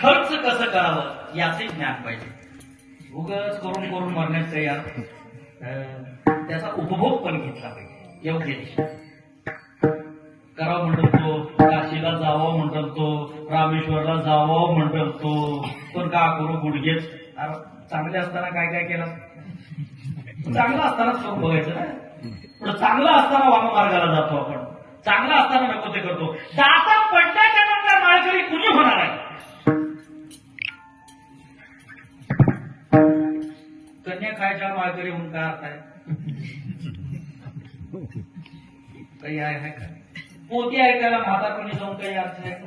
खर्च कसं करावं याचे ज्ञान पाहिजे. उगाच करून करून मरण्याचं यार त्याचा उपभोग पण घेतला पाहिजे योग्य दिशा. करावं म्हणतो, काशीला जावं म्हणतो, रामेश्वरला जावं म्हणतो, पण का करू गुडघेच. चांगले असताना काय काय केलं, चांगलं असतानाच करून बघायचं ना. पण चांगलं असताना वाममार्गाला जातो आपण, चांगलं असताना नको ते करतो. दाता पडल्याच्या नंतर माळकरी कुणी होणार आहे. कन्या खायच्या माळकरी होऊन काय अर्थ आहे, काही आहे का. पोती ऐकायला म्हातारपणी जाऊन काही अर्थ आहे का.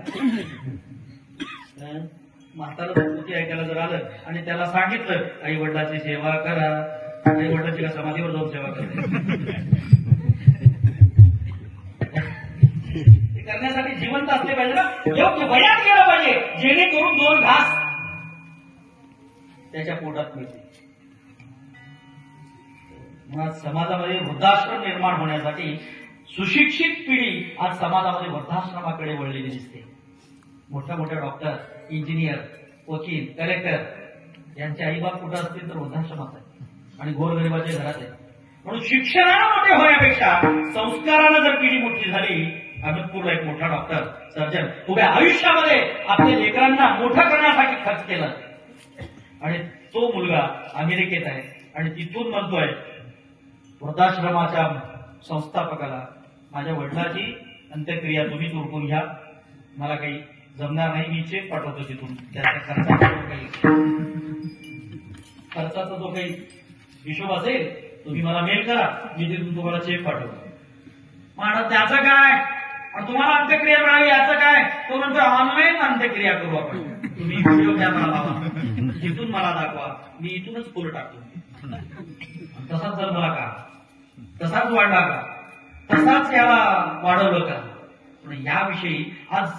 म्हातारा पोती ऐकायला जर आलं आणि त्याला सांगितलं आई वडिलाची सेवा करा, आई वडिलाची का समाधीवर जाऊन सेवा करा. ते करण्यासाठी जिवंत असले पाहिजे ना, योग्य वयात गेलं पाहिजे, जेणेकरून 2 घास त्याच्या पोटात मिळते. मुळात समाजामध्ये वृद्धाश्रम निर्माण होण्यासाठी सुशिक्षित पिढी आज समाजामध्ये वृद्धाश्रमाकडे वळलेली दिसते. मोठ्या मोठ्या डॉक्टर, इंजिनियर, वकील, कलेक्टर यांचे आईबाप कुठं असतील तर वृद्धाश्रमात आहे आणि गोरगरिबाच्या घरात आहे. म्हणून शिक्षणाला मोठे होण्यापेक्षा संस्कारानं जर पिढी मोठी झाली. अमितपूरला एक मोठा डॉक्टर, सर्जन उभ्या आयुष्यामध्ये आपल्या लेकरांना मोठं करण्यासाठी खर्च केला आणि तो मुलगा अमेरिकेत आहे आणि तिथून म्हणतोय वृद्धाश्रमाच्या संस्थापकाला, माझ्या वडिलाची अंत्यक्रिया तुम्हीच उरकून घ्या, मला काही जमणार नाही, मी चेक पाठवतो तिथून. त्याच्या खर्चाचा जो काही हिशोब असेल तुम्ही मला मेल करा, मी तिथून तुम्हाला चेक पाठवतो. म्हणत त्याचं काय आणि तुम्हाला अंत्यक्रिया मिळावी याचं काय. तो म्हणतो ऑनलाईन अंत्यक्रिया करू आपण, तुम्ही व्हिडिओ कॅमेरा लावा, तिथून मला दाखवा, मी इथूनच फुलं टाकतो. तसाच जर मला का, तसाच वाढला का, तसाच याला वाढवलं का. पण याविषयी आज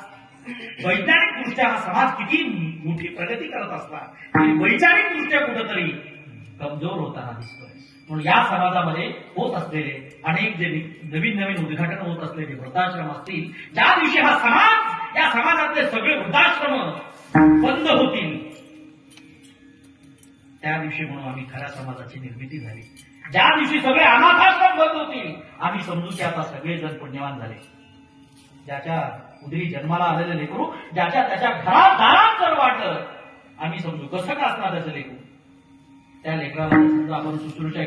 वैज्ञानिक दृष्ट्या हा समाज किती मोठी प्रगती करत असला तरी वैचारिक दृष्ट्या कुठंतरी कमजोर होताना दिसतोय. म्हणून या समाजामध्ये होत असलेले अनेक जे नवीन नवीन उद्घाटन होत असलेले वृद्धाश्रम असतील, ज्या दिवशी हा समाज, या समाजातले सगळे वृद्धाश्रम बंद होतील त्या दिवशी म्हणून आम्ही खऱ्या समाजाची निर्मिती झाली. ज्या दिवशी सगळे अनाथाश्रम बंद होतील आम्ही समजू की आता सगळेजण पुण्यवान झाले. ज्याच्या उदरी जन्माला आलेले लेकरू ज्याच्या त्याच्या घरात दारात जर वाटलं आम्ही समजू कसं का असणार त्याचं लेकरू. त्या लेकराला समजा आपण शुश्रूषा